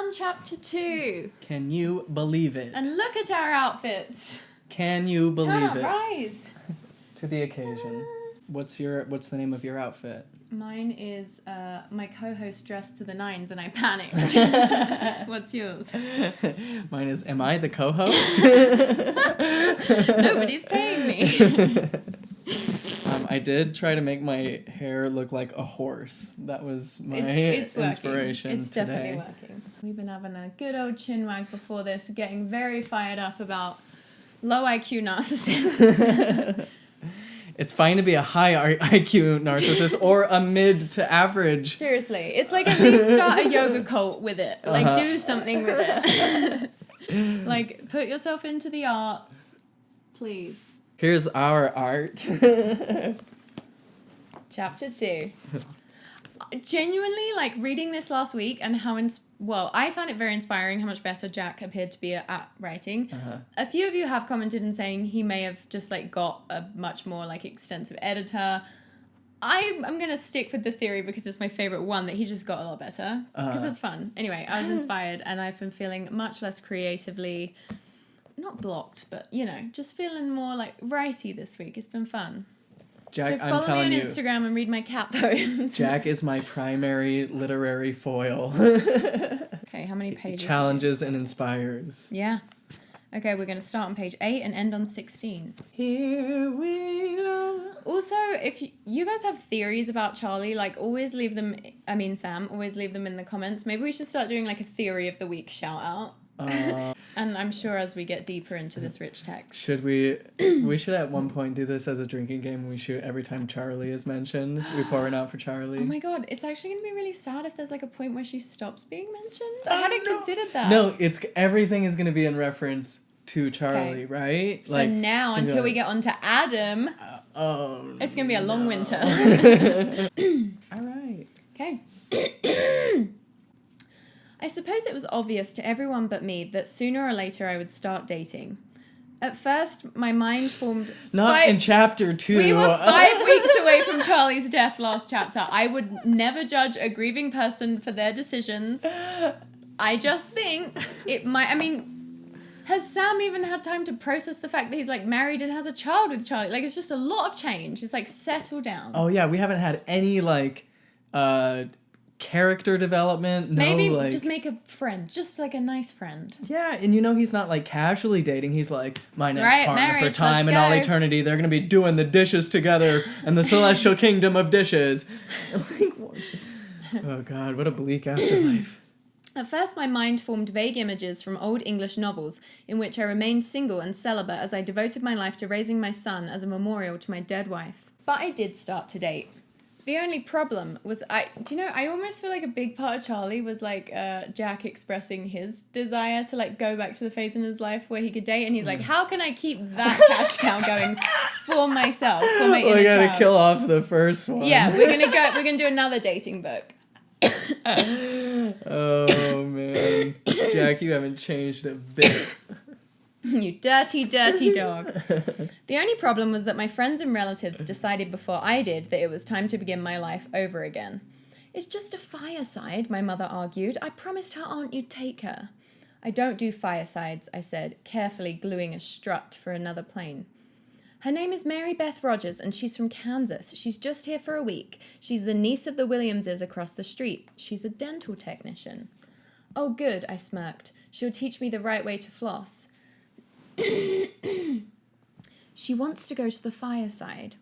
done chapter 2. Can you believe it? And look at our outfits. Can you believe Turn up, it? rise. To the occasion. What's the name of your outfit? Mine is my co-host dressed to the nines and I panicked. What's yours? Mine is, am I the co-host? Nobody's paying me. I did try to make my hair look like a horse. That was my it's inspiration It's today. definitely working. We've been having a good old chinwag before this, getting very fired up about low IQ narcissists. It's fine to be a high IQ narcissist or a mid to average. Seriously, it's like at least start a yoga cult with it. Like do something with it. Like put yourself into the arts, please. Here's our art. Chapter 2. Genuinely, like reading this last week and how I found it very inspiring how much better Jack appeared to be at writing. A few of you have commented and saying he may have just like got a much more like extensive editor. I'm gonna stick with the theory because it's my favorite one that he just got a lot better because it's fun. Anyway, I was inspired and I've been feeling much less creatively, not blocked, but just feeling more like writey this week. It's been fun. Jack, so I'm telling follow me you, on Instagram and read my cat poems. Jack is my primary literary foil. Okay, how many pages? Challenges and inspires. Yeah. Okay, we're going to start on page 8 and end on 16. Here we go. Also, if you guys have theories about Charlie, like Sam, always leave them in the comments. Maybe we should start doing like a theory of the week shout out. And I'm sure as we get deeper into this rich text. Should we should at one point do this as a drinking game. We shoot every time Charlie is mentioned. We pour it out for Charlie. Oh my god, it's actually going to be really sad if there's like a point where she stops being mentioned. I hadn't considered that. No, everything is going to be in reference to Charlie, right? Like, for now, until we get on to Adam, it's going to be a long winter. All right. Okay. I suppose it was obvious to everyone but me that sooner or later I would start dating. At first, my mind formed... in chapter 2. We were 5 weeks away from Charlie's death last chapter. I would never judge a grieving person for their decisions. I just think it might... I mean, has Sam even had time to process the fact that he's, like, married and has a child with Charlie? Like, it's just a lot of change. It's, like, settle down. Oh, yeah, we haven't had any, like, character development. Maybe just make a friend. Just, like, a nice friend. Yeah, and he's not, like, casually dating. He's, like, my next partner marriage, for time and all eternity. They're going to be doing the dishes together in the celestial kingdom of dishes. Like, oh, God, what a bleak afterlife. At first, my mind formed vague images from old English novels in which I remained single and celibate as I devoted my life to raising my son as a memorial to my dead wife. But I did start to date. The only problem was, I almost feel like a big part of Charlie was like Jack expressing his desire to like go back to the phase in his life where he could date, and he's like, how can I keep that cash cow going for myself, for my inner child? We gotta kill off the first one. Yeah, we're gonna do another dating book. Oh man, Jack, you haven't changed a bit. You dirty, dirty dog. The only problem was that my friends and relatives decided before I did that it was time to begin my life over again. It's just a fireside, my mother argued. I promised her aunt you'd take her. I don't do firesides, I said, carefully gluing a strut for another plane. Her name is Mary Beth Rogers, and she's from Kansas. She's just here for a week. She's the niece of the Williamses across the street. She's a dental technician. Oh, good, I smirked. She'll teach me the right way to floss. She wants to go to the fireside.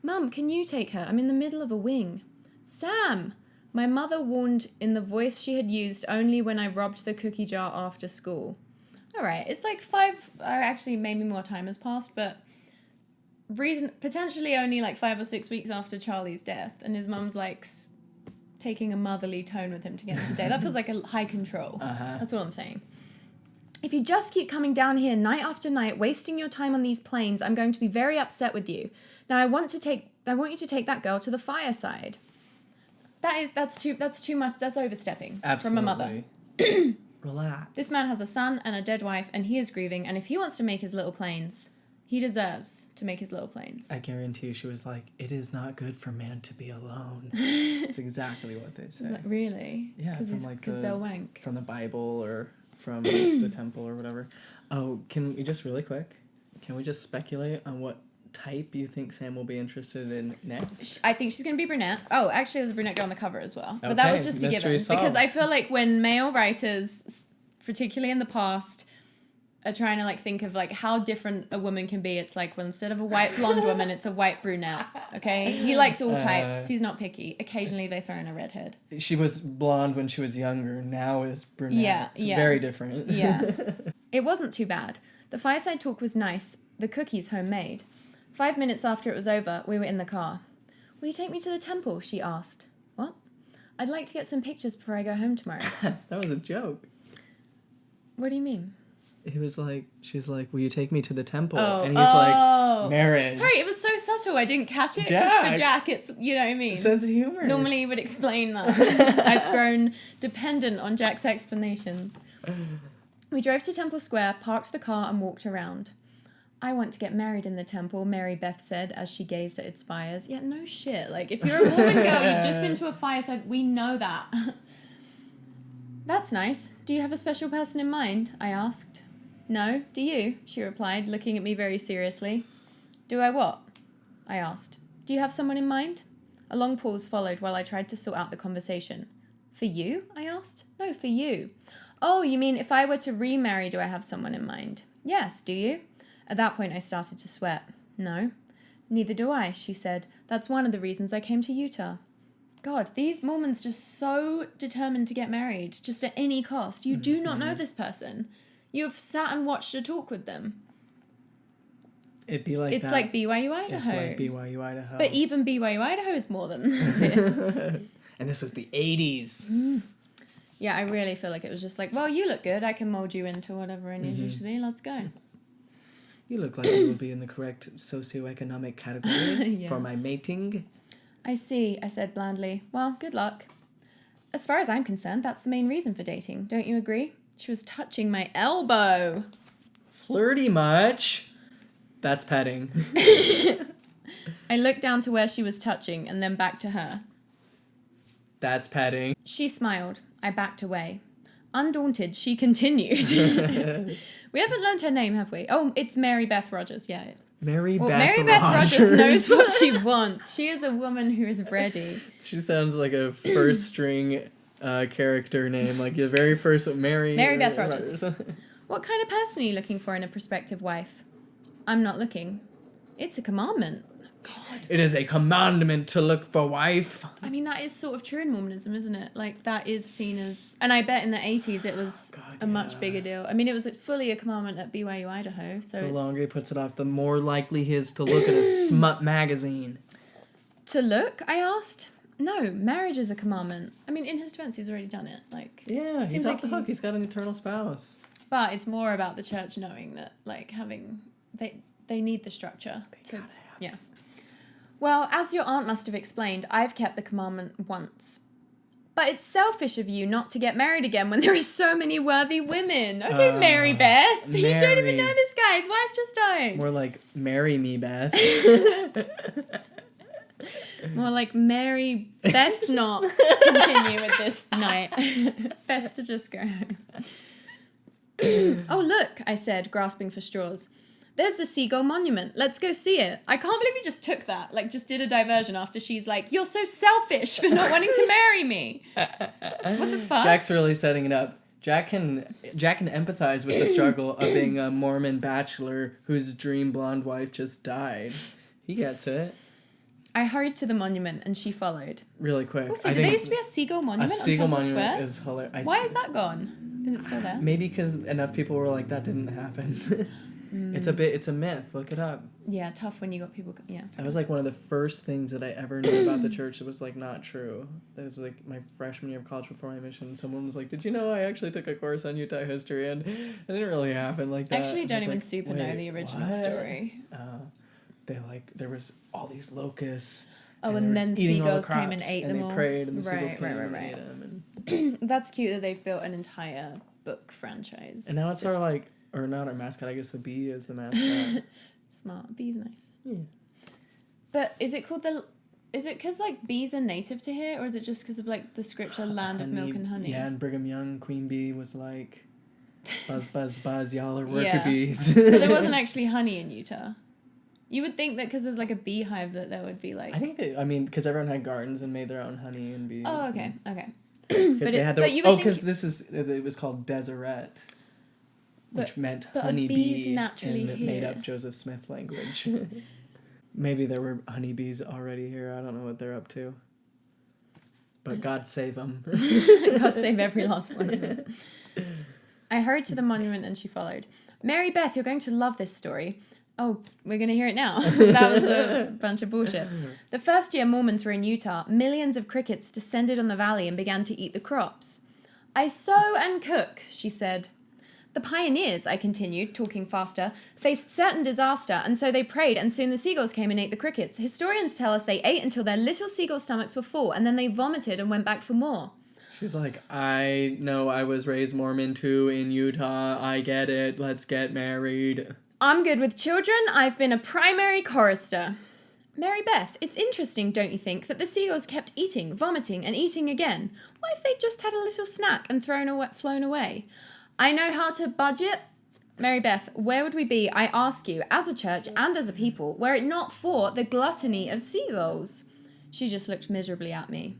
Mum, can you take her? I'm in the middle of a wing. Sam! My mother warned in the voice she had used only when I robbed the cookie jar after school. All right, it's like actually maybe more time has passed, but potentially only like 5 or 6 weeks after Charlie's death, and his mum's like taking a motherly tone with him to get him to date. That feels like a high control. That's all I'm saying. If you just keep coming down here night after night, wasting your time on these planes, I'm going to be very upset with you. Now I want you to take that girl to the fireside. That's too much. That's overstepping. Absolutely. From a mother. Relax. This man has a son and a dead wife, and he is grieving, and if he wants to make his little planes, He deserves to make his little planes. I guarantee you she was like, it is not good for man to be alone. It's exactly what they say. Really? Yeah, Because they'll wank. From the Bible or from the temple or whatever. Oh, can we just really quick, can we just speculate on what type you think Sam will be interested in next? I think she's going to be brunette. Oh, actually there's a brunette girl on the cover as well. But Okay, that was just a mystery given. solved. Because I feel like when male writers, particularly in the past, are trying to like think of like how different a woman can be, it's like, well, instead of a white blonde woman, it's a white brunette. Okay, he likes all types. He's not picky. Occasionally they throw in a redhead. She was blonde when she was younger. Now is brunette. Yeah, it's very different. Yeah. It wasn't too bad. The fireside talk was nice. The cookies homemade. 5 minutes after it was over, we were in the car. Will you take me to the temple? She asked. What? I'd like to get some pictures before I go home tomorrow. That was a joke. What do you mean? He was like, she's like, will you take me to the temple? Oh, and he's like, marriage. Sorry, it was so subtle. I didn't catch it. Jack. Because for Jack, it's, you know what I mean? Sense of humor. Normally he would explain that. I've grown dependent on Jack's explanations. We drove to Temple Square, parked the car, and walked around. I want to get married in the temple, Mary Beth said as she gazed at its spires. Yeah, no shit. Like, if you're a Mormon girl, you've just been to a fireside, we know that. That's nice. Do you have a special person in mind? I asked. No, do you? She replied, looking at me very seriously. Do I what? I asked. Do you have someone in mind? A long pause followed while I tried to sort out the conversation. For you? I asked. No, for you. Oh, you mean if I were to remarry, do I have someone in mind? Yes, do you? At that point, I started to sweat. No. Neither do I, she said. That's one of the reasons I came to Utah. God, these Mormons just so determined to get married, just at any cost. You do not know this person. You have sat and watched a talk with them. It'd be like it's that. like BYU Idaho. It's like BYU Idaho. But even BYU Idaho is more than this. And this was the 80s. Yeah, I really feel like it was just like, well, you look good. I can mold you into whatever I need you to be. Let's go. You look like you will be in the correct socioeconomic category for my mating. I see, I said blandly. Well, good luck. As far as I'm concerned, that's the main reason for dating. Don't you agree? She was touching my elbow. Flirty much? That's petting. I looked down to where she was touching and then back to her. That's petting. She smiled. I backed away. Undaunted, she continued. We haven't learned her name, have we? Oh, it's Mary Beth Rogers, yeah. Mary Beth Rogers knows what she wants. She is a woman who is ready. She sounds like a first string character name, like the very first Mary Beth Rogers. What kind of person are you looking for in a prospective wife? I'm not looking. It's a commandment. God. It is a commandment to look for wife. I mean, that is sort of true in Mormonism, isn't it? Like, that is seen as... And I bet in the 80s it was a much bigger deal. I mean, it was fully a commandment at BYU Idaho, so the longer he puts it off, the more likely he is to look at a smut magazine. To look? I asked. No, marriage is a commandment. I mean, in his defense, he's already done it. Like, yeah, he's off the hook. He's got an eternal spouse. But it's more about the church knowing that, like, they need the structure. Yeah. Well, as your aunt must have explained, I've kept the commandment once. But it's selfish of you not to get married again when there are so many worthy women. Okay, Mary Beth. Mary. You don't even know this guy. His wife just died. More like, marry me, Beth. More like, Mary, best not continue with this night. Best to just go home. Oh, look, I said, grasping for straws. There's the Seagull Monument. Let's go see it. I can't believe he just took that. Like, just did a diversion after she's like, you're so selfish for not wanting to marry me. What the fuck? Jack's really setting it up. Jack can empathize with the struggle of being a Mormon bachelor whose dream blonde wife just died. He gets it. I hurried to the monument and she followed. Really quick. Also, did there used to be a Seagull Monument on Temple Square? A Seagull Monument is hilarious. Why is that gone? Is it still there? Maybe because enough people were like, that didn't happen. It's a myth. Look it up. Yeah, tough when you got people. Yeah. That was like one of the first things that I ever knew about the church that was like not true. It was like my freshman year of college before my mission. Someone was like, "Did you know I actually took a course on Utah history?" And it didn't really happen like that. I actually don't even like, super know the original story. There was all these locusts. Oh, and then seagulls came and ate them all. And they prayed, and the seagulls came and ate them. And that's cute that they've built an entire book franchise. And now it's our like. Or not our mascot, I guess the bee is the mascot. Smart. Bee's nice. Yeah. But is it because, like, bees are native to here, or is it just because of, like, the scripture land of milk and honey? Yeah, and Brigham Young, Queen Bee, was like, buzz, buzz, buzz, y'all are worker Yeah. bees. But there wasn't actually honey in Utah. You would think that because there's, like, a beehive that there would be, like... I think because everyone had gardens and made their own honey and bees. Oh, okay, okay. Because it was called Deseret, which meant honeybee, and it made up Joseph Smith language. Maybe there were honeybees already here. I don't know what they're up to. But God save them. God save every last one of them. I hurried to the monument and she followed. Mary Beth, you're going to love this story. Oh, we're going to hear it now. That was a bunch of bullshit. The first year Mormons were in Utah, millions of crickets descended on the valley and began to eat the crops. I sow and cook, she said. The pioneers, I continued, talking faster, faced certain disaster, and so they prayed, and soon the seagulls came and ate the crickets. Historians tell us they ate until their little seagull stomachs were full, and then they vomited and went back for more. She's like, I know I was raised Mormon too in Utah. I get it. Let's get married. I'm good with children. I've been a primary chorister. Mary Beth, it's interesting, don't you think, that the seagulls kept eating, vomiting, and eating again? What if they just had a little snack and flown away? I know how to budget. Mary Beth, where would we be, I ask you, as a church and as a people, were it not for the gluttony of seagulls? She just looked miserably at me.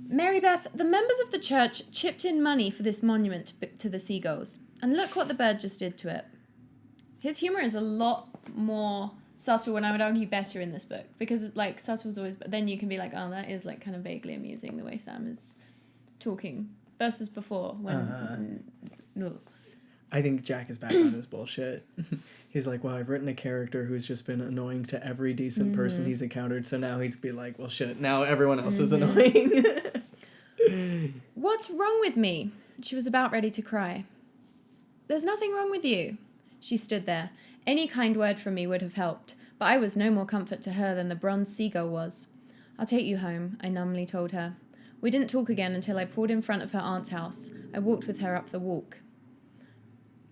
Mary Beth, the members of the church chipped in money for this monument to the seagulls. And look what the bird just did to it. His humour is a lot more subtle, and I would argue better in this book. Because, like, subtle's always... But then you can be like, oh, that is, like, kind of vaguely amusing, the way Sam is talking. Versus before, when... I think Jack is back on his bullshit. He's like, well, I've written a character who's just been annoying to every decent person he's encountered, so now he's be like, well, shit, now everyone else is annoying. What's wrong with me? She was about ready to cry. There's nothing wrong with you. She stood there. Any kind word from me would have helped, but I was no more comfort to her than the bronze seagull was. I'll take you home, I numbly told her. We didn't talk again until I pulled in front of her aunt's house. I walked with her up the walk.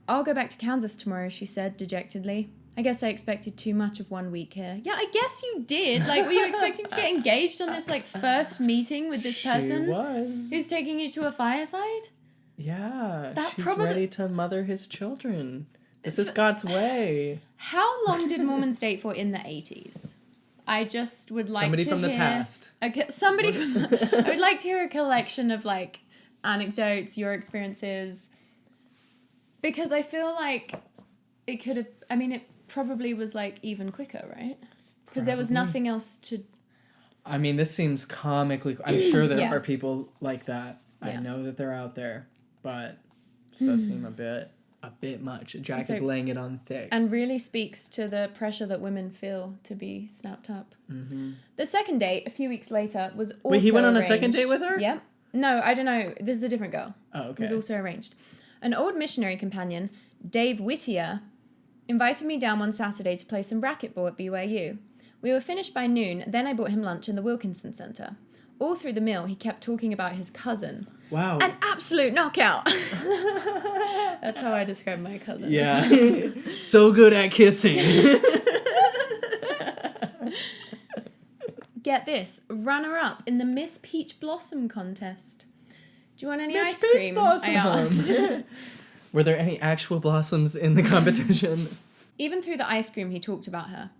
I'll go back to Kansas tomorrow, she said dejectedly. I guess I expected too much of 1 week here. Yeah, I guess you did. Like, were you expecting to get engaged on this, like, first meeting with this person? She was. Who's taking you to a fireside? Yeah, she's ready to mother his children. This is God's way. How long did Mormons date for in the 80s? I just would like somebody to from hear... the past. Okay, somebody from... I would like to hear a collection of, like, anecdotes, your experiences... Because I feel like it could have... I mean, it probably was, like, even quicker, right? Because there was nothing else to... I mean, this seems comically... I'm sure there Yeah. are people like that. Yeah. I know that they're out there. But this does seem a bit much. Jack is laying it on thick. And really speaks to the pressure that women feel to be snapped up. Mm-hmm. The second date, a few weeks later, was also Wait, he went on arranged. a second date with her? Yep. No, I don't know. This is a different girl. Oh, okay. It was also arranged. An old missionary companion, Dave Whittier, invited me down one Saturday to play some racquetball at BYU. We were finished by noon, then I bought him lunch in the Wilkinson Center. All through the meal, he kept talking about his cousin. Wow. An absolute knockout. That's how I describe my cousin. Yeah. So good at kissing. Get this, runner-up in the Miss Peach Blossom contest. Do you want any Miss ice Peach cream? Blossom. I asked. Were there any actual blossoms in the competition? Even through the ice cream, he talked about her.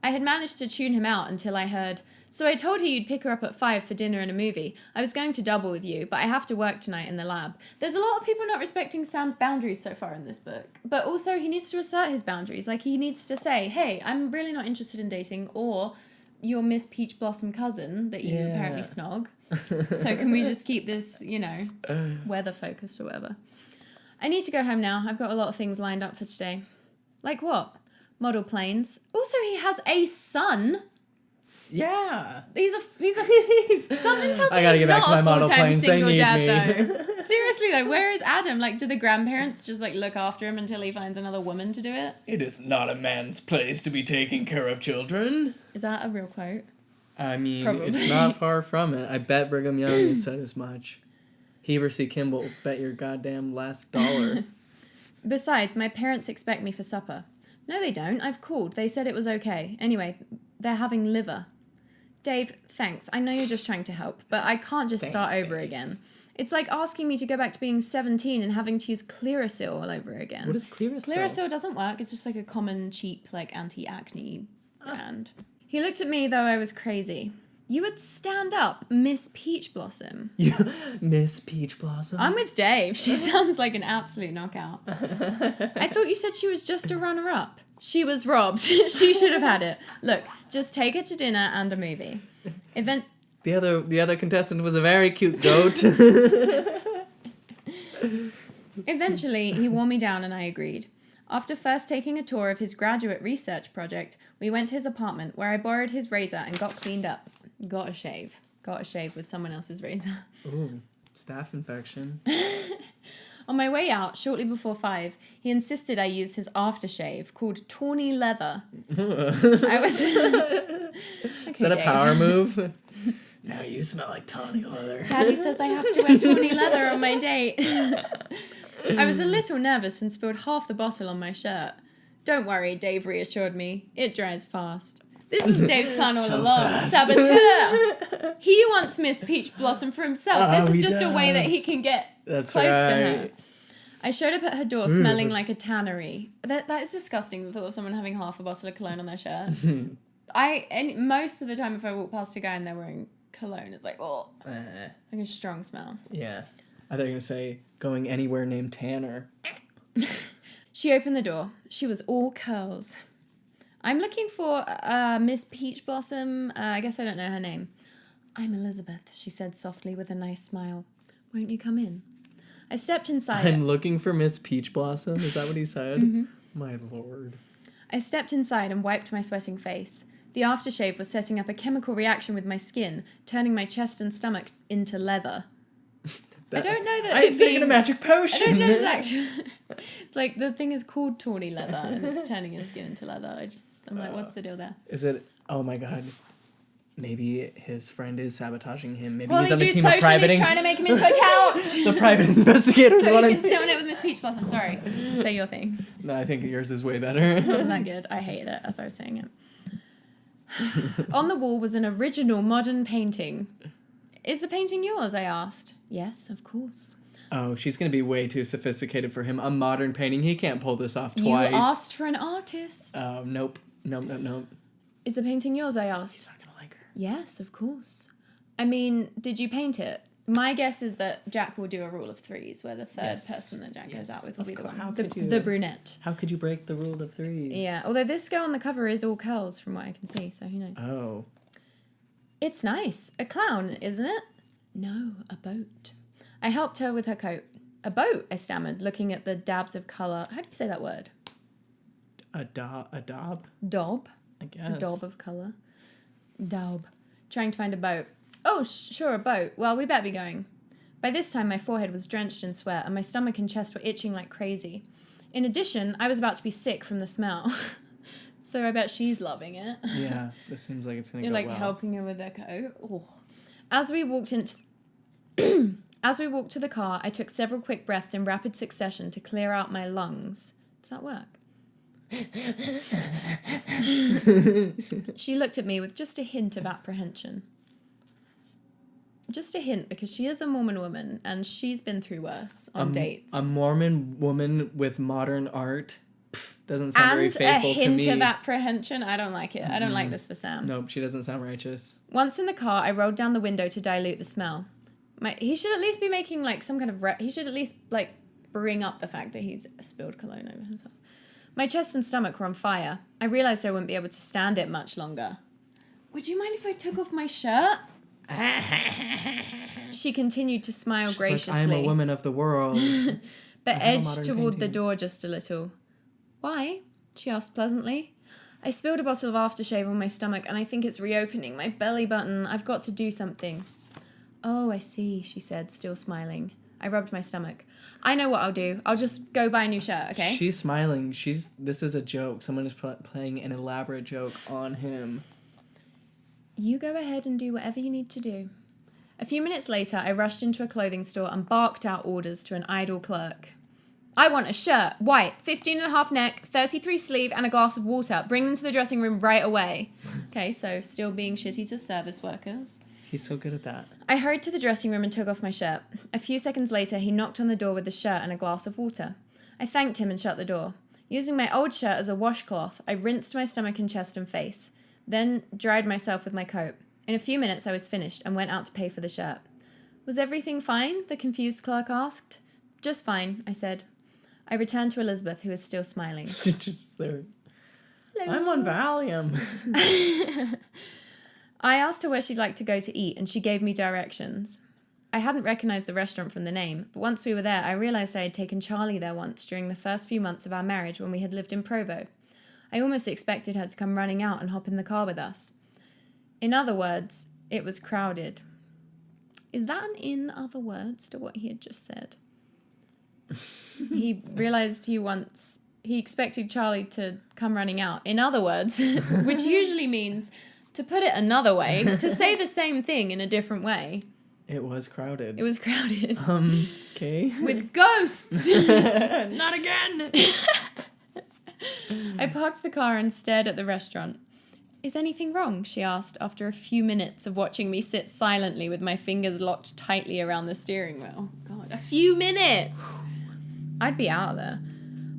I had managed to tune him out until I heard, so I told her you'd pick her up at 5 for dinner and a movie. I was going to double with you, but I have to work tonight in the lab. There's a lot of people not respecting Sam's boundaries so far in this book. But also, he needs to assert his boundaries. Like, he needs to say, hey, I'm really not interested in dating, or your Miss Peach Blossom cousin that you apparently snog. So can we just keep this, weather focused or whatever? I need to go home now. I've got a lot of things lined up for today. Like what? Model planes. Also, he has a son. Yeah. He's a something tells me I gotta he's get back not to my a model full-time planes. They single need dad me. though. Seriously though, where is Adam? Like, do the grandparents just like look after him until he finds another woman to do it? It is not a man's place to be taking care of children. Is that a real quote? I mean, Probably. It's not far from it. I bet Brigham Young has said as much. Heber C. Kimball, bet your goddamn last dollar. Besides, my parents expect me for supper. No, they don't. I've called. They said it was okay. Anyway, they're having liver. Dave, thanks. I know you're just trying to help, but I can't just start over again. It's like asking me to go back to being 17 and having to use Clearasil all over again. What is Clearasil? Clearasil doesn't work. It's just like a common, cheap, like, anti-acne brand. He looked at me, though I was crazy. You would stand up, Miss Peach Blossom. Miss Peach Blossom? I'm with Dave. She sounds like an absolute knockout. I thought you said she was just a runner-up. She was robbed. She should have had it. Look, just take her to dinner and a movie. The other contestant was a very cute goat. Eventually, he wore me down and I agreed. After first taking a tour of his graduate research project, we went to his apartment where I borrowed his razor and got cleaned up. Got a shave with someone else's razor. Ooh, staph infection. On my way out, shortly before 5, he insisted I use his aftershave called Tawny Leather. I was... Okay, is that a power move? No, you smell like tawny leather. Daddy says I have to wear tawny leather on my date. I was a little nervous and spilled half the bottle on my shirt. Don't worry, Dave reassured me. It dries fast. This was Dave's plan all along. Saboteur! He wants Miss Peach Blossom for himself. This is just a way that he can get close to her. I showed up at her door smelling like a tannery. That is disgusting, the thought of someone having half a bottle of cologne on their shirt. Most of the time if I walk past a guy and they're wearing cologne, it's like, oh, like a strong smell. Yeah. I thought you were going to say, going anywhere named Tanner. She opened the door. She was all curls. I'm looking for Miss Peach Blossom. I guess I don't know her name. I'm Elizabeth, she said softly with a nice smile. Won't you come in? I stepped inside. I'm looking for Miss Peach Blossom? Is that what he said? Mm-hmm. My lord. I stepped inside and wiped my sweating face. The aftershave was setting up a chemical reaction with my skin, turning my chest and stomach into leather. I don't know that I'm taking a magic potion. I don't know actually. It's like the thing is called tawny leather and it's turning your skin into leather. I'm like, what's the deal there? Is it? Oh my god. Maybe his friend is sabotaging him. Maybe he's on a team of private. He's trying to make him into a couch. The private investigators. So you can sit on it with Miss Peach Blossom. Sorry. Say your thing. No, I think yours is way better. Wasn't that good? I hated it as I was saying it. On the wall was an original modern painting. Is the painting yours? I asked. Yes, of course. Oh, she's going to be way too sophisticated for him. A modern painting. He can't pull this off twice. You asked for an artist. Oh, nope. Nope. Is the painting yours? I asked. He's not going to like her. Yes, of course. I mean, did you paint it? My guess is that Jack will do a rule of threes, where the third person that Jack goes out with will be the one. The brunette. How could you break the rule of threes? Yeah, although this girl on the cover is all curls from what I can see, so who knows. Oh. It's nice. A clown, isn't it? No, a boat. I helped her with her coat. A boat, I stammered, looking at the dabs of colour. How do you say that word? A daub? Daub. I guess. A daub of colour. Daub. Trying to find a boat. Oh, sure, a boat. Well, we better be going. By this time, my forehead was drenched in sweat, and my stomach and chest were itching like crazy. In addition, I was about to be sick from the smell. So I bet she's loving it. Yeah, this seems like it's going to go well. You're like helping her with her coat. Oh. As we walked to the car, I took several quick breaths in rapid succession to clear out my lungs. Does that work? She looked at me with just a hint of apprehension. Just a hint, because she is a Mormon woman, and she's been through worse on dates. A Mormon woman with modern art doesn't sound very faithful to me. And a hint of apprehension. I don't like it. I don't like this for Sam. Nope, she doesn't sound righteous. Once in the car, I rolled down the window to dilute the smell. He should at least be making, like, some kind of... he should at least, like, bring up the fact that he's spilled cologne over himself. My chest and stomach were on fire. I realised I wouldn't be able to stand it much longer. Would you mind if I took off my shirt? She continued to smile graciously. Like, I am a woman of the world. But edged toward the door just a little. Why? She asked pleasantly. I spilled a bottle of aftershave on my stomach and I think it's reopening my belly button. I've got to do something. Oh, I see, she said, still smiling. I rubbed my stomach. I know what I'll do. I'll just go buy a new shirt, okay? She's smiling. This is a joke. Someone is playing an elaborate joke on him. You go ahead and do whatever you need to do. A few minutes later, I rushed into a clothing store and barked out orders to an idle clerk. I want a shirt, white, 15.5 neck, 33 sleeve, and a glass of water. Bring them to the dressing room right away. Okay, so still being shitty to service workers. He's so good at that. I hurried to the dressing room and took off my shirt. A few seconds later, he knocked on the door with the shirt and a glass of water. I thanked him and shut the door. Using my old shirt as a washcloth, I rinsed my stomach and chest and face, then dried myself with my coat. In a few minutes, I was finished and went out to pay for the shirt. Was everything fine? The confused clerk asked. Just fine, I said. I returned to Elizabeth, who was still smiling. Just there. Hello. I'm on Valium. I asked her where she'd like to go to eat, and she gave me directions. I hadn't recognized the restaurant from the name, but once we were there, I realized I had taken Charlie there once during the first few months of our marriage when we had lived in Provo. I almost expected her to come running out and hop in the car with us. In other words, it was crowded. Is that an in other words to what he had just said? He realized he expected Charlie to come running out. In other words, which usually means, to put it another way, to say the same thing in a different way. It was crowded. It was crowded. Okay. With ghosts! Not again! I parked the car and stared at the restaurant. Is anything wrong? She asked after a few minutes of watching me sit silently with my fingers locked tightly around the steering wheel. God, a few minutes! I'd be out of there.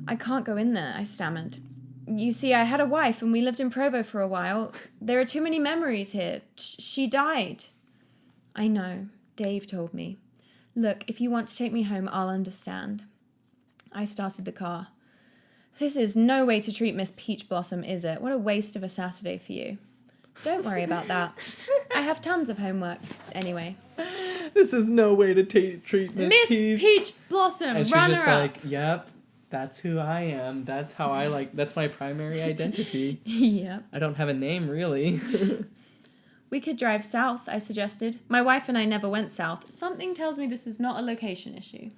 I can't go in there, I stammered. You see, I had a wife and we lived in Provo for a while. There are too many memories here. She died. I know. Dave told me. Look, if you want to take me home, I'll understand. I started the car. This is no way to treat Miss Peach Blossom, is it? What a waste of a Saturday for you. Don't worry about that. I have tons of homework anyway. This is no way to treat Miss Peach Blossom, and she's runner just up. like, yep, that's who I am. That's how I like, that's my primary identity. Yep. I don't have a name, really. We could drive south, I suggested. My wife and I never went south. Something tells me this is not a location issue.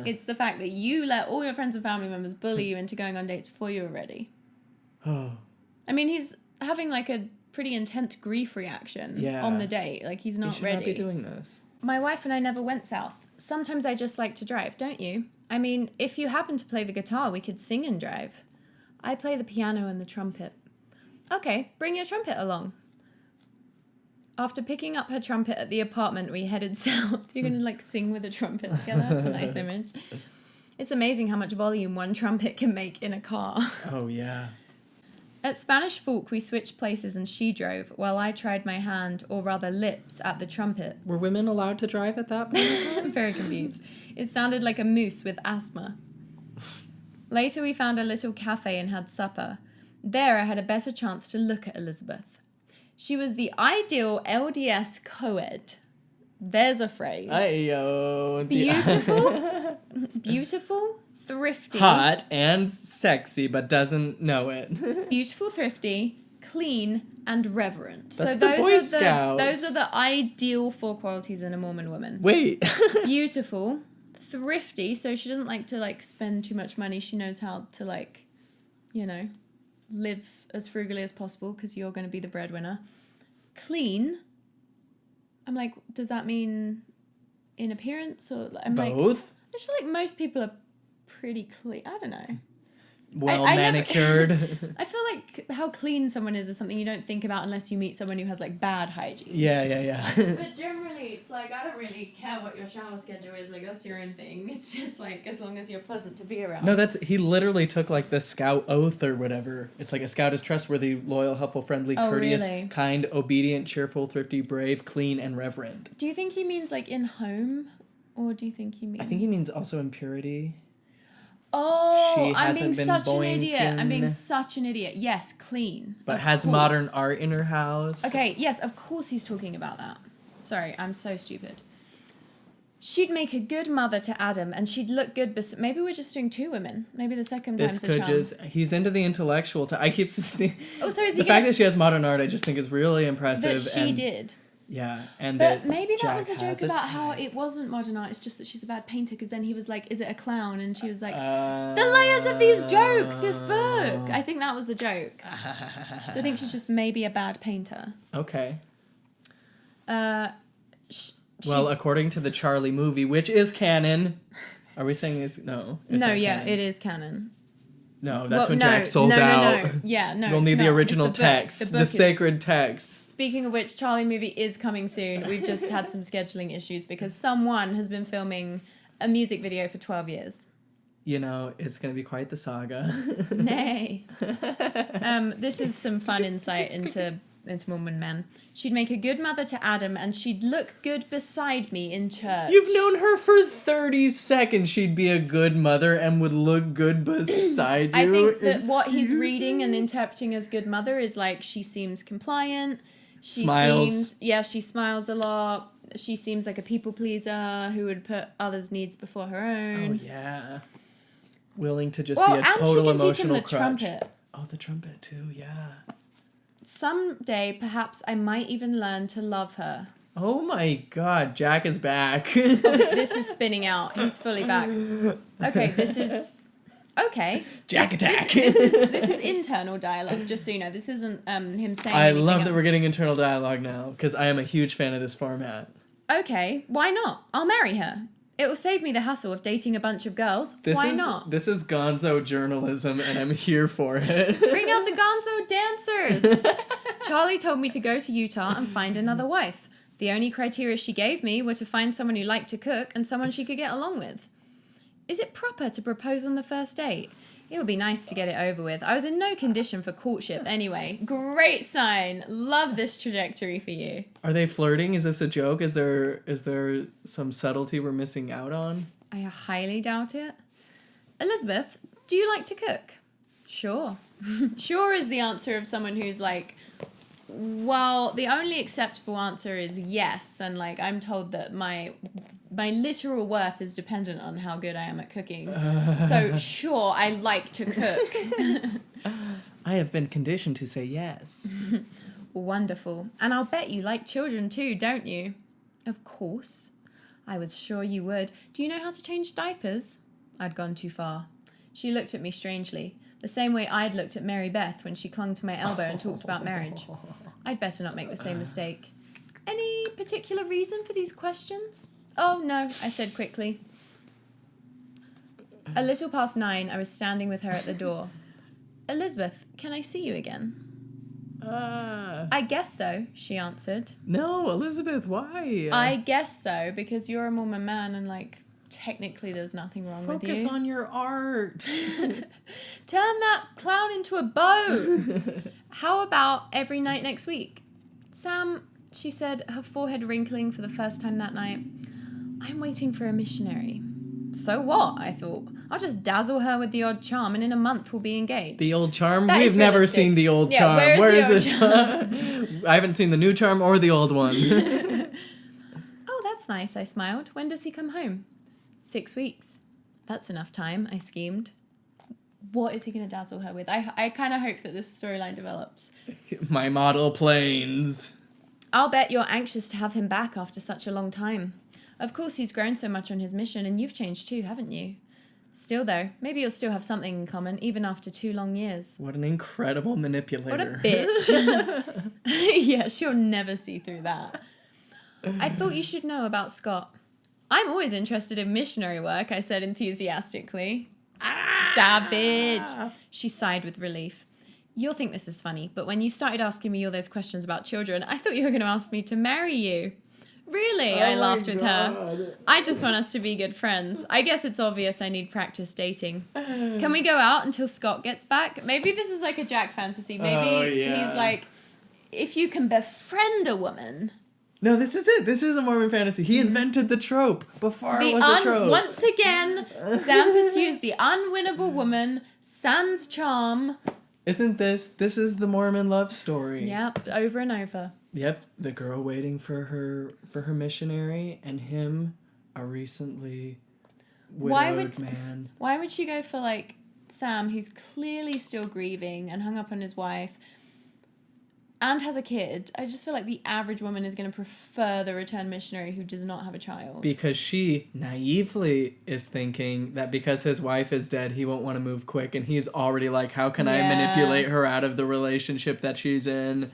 It's the fact that you let all your friends and family members bully you into going on dates before you were ready. Oh. I mean, he's having like a pretty intense grief reaction on the date. Like, he's not ready. Not be doing this. My wife and I never went south. Sometimes I just like to drive, don't you? I mean, if you happen to play the guitar, we could sing and drive. I play the piano and the trumpet. Okay, bring your trumpet along. After picking up her trumpet at the apartment, we headed south. You're going to, like, sing with a trumpet together? That's a nice image. It's amazing how much volume one trumpet can make in a car. Oh, yeah. At Spanish Fork, we switched places and she drove, while I tried my hand, or rather lips, at the trumpet. Were women allowed to drive at that point? I'm very confused. It sounded like a moose with asthma. Later, we found a little cafe and had supper. There, I had a better chance to look at Elizabeth. She was the ideal LDS co-ed. There's a phrase. Ayo. Beautiful, beautiful, thrifty. Hot and sexy, but doesn't know it. Beautiful, thrifty, clean, and reverent. That's so the those Boy are Scouts. Those are the ideal 4 qualities in a Mormon woman. Wait. Beautiful, thrifty, so she doesn't like to, like, spend too much money. She knows how to, like, you know, live as frugally as possible because you're going to be the breadwinner. Clean. I'm like, does that mean in appearance or I'm Both? like, I just feel like most people are pretty clean. I don't know. Well I manicured. I feel like how clean someone is something you don't think about unless you meet someone who has, like, bad hygiene. Yeah. But generally, it's like, I don't really care what your shower schedule is. Like, that's your own thing. It's just, like, as long as you're pleasant to be around. No, he literally took, like, the Scout oath or whatever. It's like a Scout is trustworthy, loyal, helpful, friendly, courteous, really? kind, obedient, cheerful, thrifty, brave, clean, and reverent. Do you think he means, like, in home? Or do you think he means... I think he means also in purity. Oh, I'm being such an idiot. I'm being such an idiot. Yes, clean. But has modern art in her house. Okay, yes, of course he's talking about that. Sorry, I'm so stupid. She'd make a good mother to Adam, and she'd look good. Maybe we're just doing 2 women. Maybe the second time's the charm. He's into the intellectual. I keep just thinking. Oh, so is he the fact that she has modern art, I just think is really impressive. That she did. Yeah, and but maybe that was a Jack joke about how it wasn't modern art. It's just that she's a bad painter. Because then he was like, "Is it a clown?" And she was like, "The layers of these jokes, this book." I think that was the joke. So I think she's just maybe a bad painter. Okay. Well, according to the Charlie movie, which is canon, Are we saying it's... No. Canon. It is canon. No, that's when Jack sold out. No. Yeah, no, we'll need the original text. The sacred text. Speaking of which, Charlie movie is coming soon. We've just had some scheduling issues because someone has been filming a music video for 12 years. You know, it's going to be quite the saga. Nay. This is some fun insight into Mormon men. She'd make a good mother to Adam, and she'd look good beside me in church. You've known her for 30 seconds. She'd be a good mother and would look good beside you. I think that what he's reading and interpreting as good mother is like she seems compliant. She smiles a lot. She seems like a people pleaser who would put others' needs before her own. Oh yeah. Willing to just be a total emotional crutch. And she can teach him the trumpet. Oh, the trumpet too, yeah. Someday, perhaps I might even learn to love her. Oh my god, Jack is back. This is spinning out. He's fully back. Okay, this is... Okay. Jack attack. This is internal dialogue, just so you know. This isn't him saying I love that we're getting internal dialogue now, because I am a huge fan of this format. Okay, why not? I'll marry her. It will save me the hassle of dating a bunch of girls. Why not? This is gonzo journalism, and I'm here for it. Bring out the gonzo dancers! Charlie told me to go to Utah and find another wife. The only criteria she gave me were to find someone who liked to cook and someone she could get along with. Is it proper to propose on the first date? It would be nice to get it over with. I was in no condition for courtship anyway. Great sign. Love this trajectory for you. Are they flirting? Is this a joke? Is there some subtlety we're missing out on? I highly doubt it. Elizabeth, do you like to cook? Sure. Sure is the answer of someone who's like, well, the only acceptable answer is yes. And like, I'm told that my literal worth is dependent on how good I am at cooking. So, sure, I like to cook. I have been conditioned to say yes. Wonderful. And I'll bet you like children too, don't you? Of course. I was sure you would. Do you know how to change diapers? I'd gone too far. She looked at me strangely, the same way I'd looked at Mary Beth when she clung to my elbow and talked about marriage. I'd better not make the same mistake. Any particular reason for these questions? Oh, no, I said quickly. A little past 9, I was standing with her at the door. Elizabeth, can I see you again? I guess so, she answered. No, Elizabeth, why? I guess so, because you're a Mormon man and, like, technically there's nothing wrong with you. Focus on your art. Turn that clown into a bow. How about every night next week? Sam, she said, her forehead wrinkling for the first time that night. I'm waiting for a missionary. So what? I thought. I'll just dazzle her with the odd charm and in a month we'll be engaged. The old charm? We've never seen the old charm. Where's the charm? I haven't seen the new charm or the old one. Oh, that's nice, I smiled. When does he come home? 6 weeks. That's enough time, I schemed. What is he going to dazzle her with? I kind of hope that this storyline develops. My model planes. I'll bet you're anxious to have him back after such a long time. Of course, he's grown so much on his mission, and you've changed too, haven't you? Still, though, maybe you'll still have something in common, even after 2 long years. What an incredible manipulator. What a bitch. Yeah, she'll never see through that. I thought you should know about Scott. I'm always interested in missionary work, I said enthusiastically. Savage. She sighed with relief. You'll think this is funny, but when you started asking me all those questions about children, I thought you were going to ask me to marry you. Really? I laughed with her. I just want us to be good friends. I guess it's obvious I need practice dating. Can we go out until Scott gets back? Maybe this is like a Jack fantasy. Maybe he's like, if you can befriend a woman. No, this is it. This is a Mormon fantasy. He invented the trope before it was a trope. Once again, Sam pursues the unwinnable woman, sans charm. Isn't this is the Mormon love story? Yep, over and over. Yep, the girl waiting for her missionary and him, a recently widowed man. Why would she go for like Sam, who's clearly still grieving and hung up on his wife and has a kid? I just feel like the average woman is going to prefer the return missionary who does not have a child. Because she naively is thinking that because his wife is dead, he won't want to move quick. And he's already like, how can I manipulate her out of the relationship that she's in?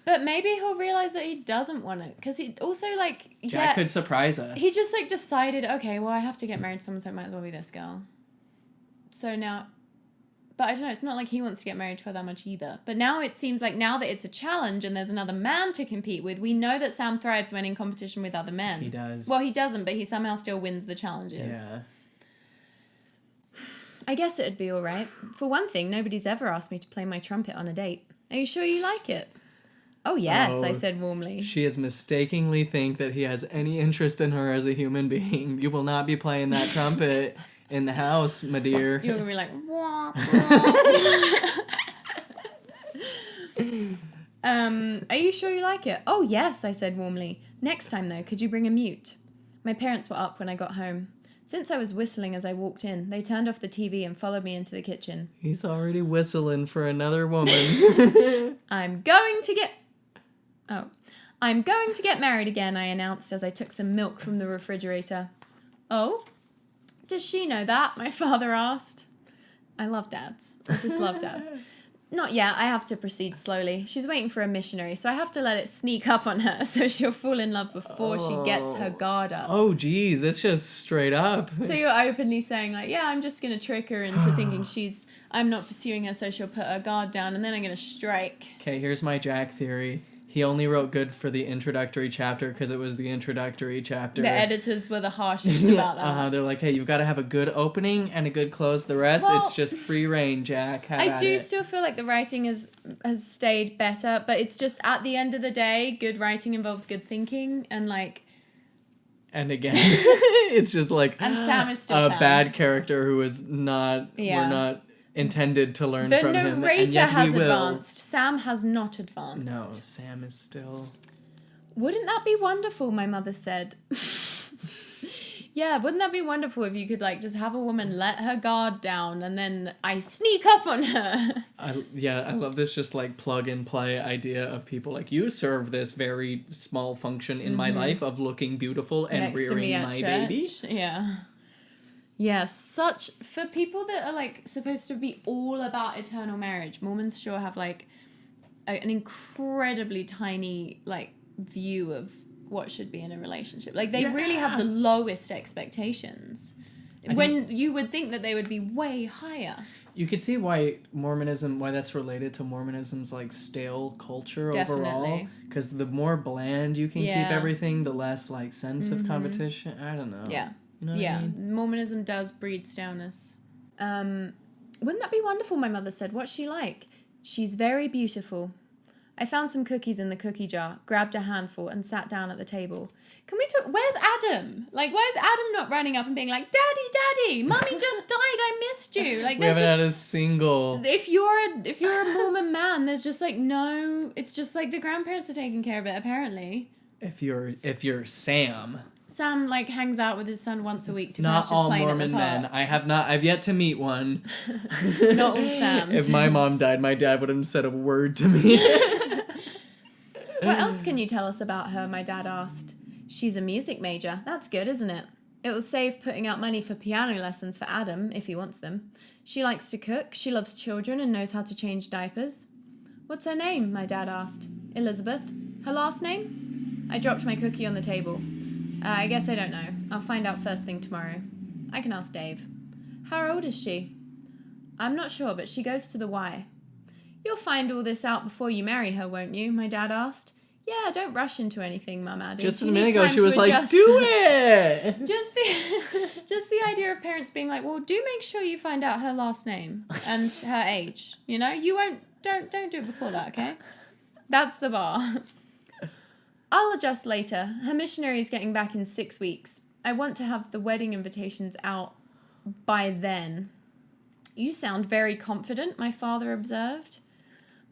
But maybe he'll realize that he doesn't want it. Because he also, like... Jack could surprise us. He just, like, decided, okay, well, I have to get married to someone, so it might as well be this girl. So now... But I don't know, it's not like he wants to get married to her that much either. But now it seems like now that it's a challenge and there's another man to compete with, we know that Sam thrives when in competition with other men. He does. Well, he doesn't, but he somehow still wins the challenges. Yeah. I guess it'd be all right. For one thing, nobody's ever asked me to play my trumpet on a date. Are you sure you like it? Oh, yes, I said warmly. She has mistakenly think that he has any interest in her as a human being. You will not be playing that trumpet in the house, my dear. You're going to be like, wah, wah. Are you sure you like it? Oh, yes, I said warmly. Next time, though, could you bring a mute? My parents were up when I got home. Since I was whistling as I walked in, they turned off the TV and followed me into the kitchen. He's already whistling for another woman. I'm going to get married again, I announced as I took some milk from the refrigerator. Oh? Does she know that? My father asked. I love dads. I just love dads. Not yet. I have to proceed slowly. She's waiting for a missionary, so I have to let it sneak up on her so she'll fall in love before she gets her guard up. Oh, geez. It's just straight up. So you're openly saying, like, yeah, I'm just going to trick her into thinking I'm not pursuing her, so she'll put her guard down, and then I'm going to strike. Okay, here's my Jack theory. He only wrote good for the introductory chapter because it was the introductory chapter. The editors were the harshest about that. They're like, hey, you've got to have a good opening and a good close. The rest, it's just free reign, Jack. I do still feel like the writing has stayed better, but it's just at the end of the day, good writing involves good thinking and like... And again, it's just like and Sam is still a Sam. bad character who is not... Yeah. We're not... intended to learn from him, and narrator yet has we will. Advanced. Sam has not advanced. No, Sam is still... Wouldn't that be wonderful, my mother said. Yeah, wouldn't that be wonderful if you could, like, just have a woman let her guard down and then I sneak up on her? I love this just, like, plug-and-play idea of people, like, you serve this very small function in my life of looking beautiful and next rearing my church. baby. Yeah. Yeah, for people that are, like, supposed to be all about eternal marriage, Mormons sure have, like, an incredibly tiny, like, view of what should be in a relationship. Like, they really have the lowest expectations. When you would think that they would be way higher. You could see why that's related to Mormonism's, like, stale culture overall. Because the more bland you can keep everything, the less, like, sense of competition. I don't know. Yeah. You know what I mean? Mormonism does breed staleness. Wouldn't that be wonderful, my mother said. What's she like? She's very beautiful. I found some cookies in the cookie jar, grabbed a handful, and sat down at the table. Can we talk? Where's Adam? Like, why is Adam not running up and being like, Daddy, Mommy just died, I missed you. Like, we haven't had a single... If you're a Mormon man, there's just, like, no... It's just, like, the grandparents are taking care of it, apparently. If you're Sam... Sam, like, hangs out with his son once a week to Not just all playing Mormon at the park. men. I've yet to meet one. Not all Sams. If my mom died, my dad wouldn't have said a word to me. What else can you tell us about her? My dad asked. She's a music major. That's good, isn't it? It will save putting out money for piano lessons for Adam, if he wants them. She likes to cook. She loves children and knows how to change diapers. What's her name? My dad asked. Elizabeth. Her last name? I dropped my cookie on the table. I guess I don't know. I'll find out first thing tomorrow. I can ask Dave. How old is she? I'm not sure, but she goes to the Y. You'll find all this out before you marry her, won't you? My dad asked. Yeah, don't rush into anything, Mum added. Just a minute ago, she was like, do it! Just the idea of parents being like, well, do make sure you find out her last name and her age. You know, don't do it before that, okay? That's the bar. I'll adjust later. Her missionary is getting back in 6 weeks. I want to have the wedding invitations out by then. You sound very confident, my father observed.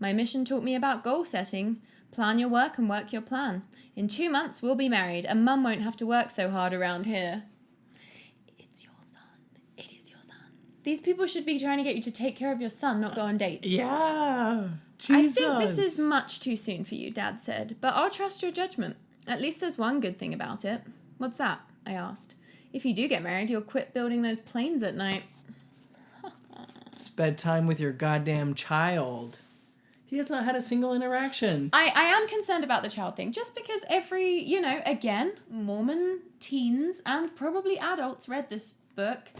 My mission taught me about goal setting. Plan your work and work your plan. In 2 months, we'll be married, and Mum won't have to work so hard around here. It's your son. It is your son. These people should be trying to get you to take care of your son, not go on dates. Yeah. Jesus. I think this is much too soon for you, Dad said, but I'll trust your judgment. At least there's one good thing about it. What's that? I asked. If you do get married, you'll quit building those planes at night. Spend time with your goddamn child. He has not had a single interaction. I am concerned about the child thing, just because every, again, Mormon teens and probably adults read this book,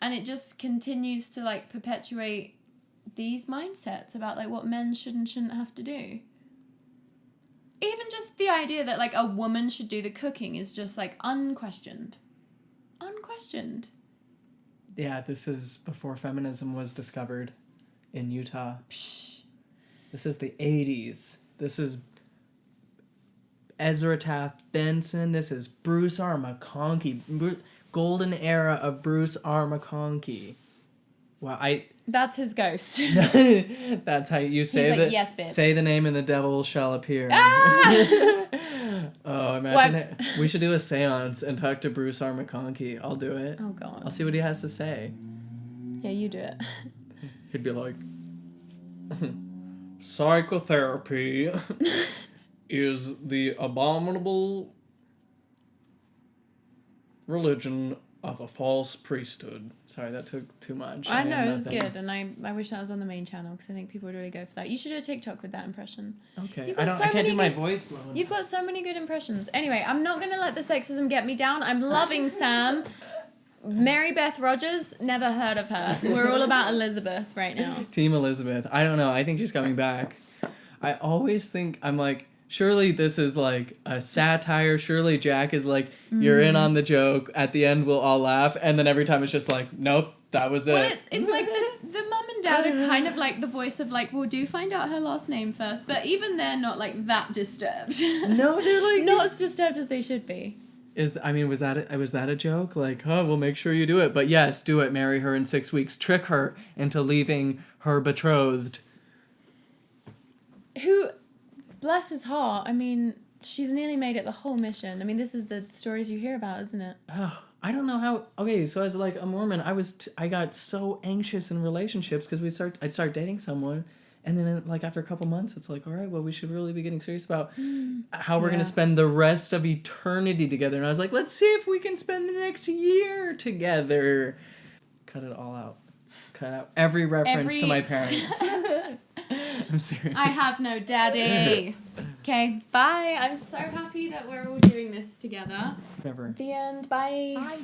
and it just continues to, like, perpetuate these mindsets about, like, what men should and shouldn't have to do. Even just the idea that, like, a woman should do the cooking is just, like, unquestioned. Unquestioned. Yeah, this is before feminism was discovered in Utah. Psh. This is the 80s. This is Ezra Taft Benson. This is Bruce R. McConkie. Golden era of Bruce R. McConkie. Wow, That's his ghost. That's how you say He's like, yes, bitch. Say the name and the devil shall appear. Ah! Oh, imagine it. We should do a seance and talk to Bruce R. McConkie. I'll do it. Oh, God. I'll see what he has to say. Yeah, you do it. He'd be like, psychotherapy is the abominable religion of a false priesthood. Sorry, that took too much. I know, it was good, and I wish that was on the main channel, because I think people would really go for that. You should do a TikTok with that impression. Okay, I can't do my voice low enough. You've got so many good impressions. Anyway, I'm not going to let the sexism get me down. I'm loving Sam. Mary Beth Rogers, never heard of her. We're all about Elizabeth right now. Team Elizabeth. I don't know. I think she's coming back. I always think, I'm like, surely this is like a satire. Surely Jack is like, you're in on the joke. At the end, we'll all laugh. And then every time it's just like, nope, that was it. Well, it's like the mum and dad are kind of like the voice of like, well, do find out her last name first. But even they're not like that disturbed. No, they're like... not as disturbed as they should be. Was that a joke? Like, we'll make sure you do it. But yes, do it. Marry her in 6 weeks. Trick her into leaving her betrothed. Who, bless his heart, I mean, she's nearly made it the whole mission. I mean, this is the stories you hear about, isn't it? Oh, I don't know how... Okay, so as like a Mormon, I got so anxious in relationships because I'd start dating someone, and then like after a couple months, it's like, all right, well, we should really be getting serious about how we're going to spend the rest of eternity together. And I was like, let's see if we can spend the next year together. Cut it all out. Cut out every reference to my parents. I'm serious. I have no daddy. Okay, bye. I'm so happy that we're all doing this together. Never. The end. Bye. Bye.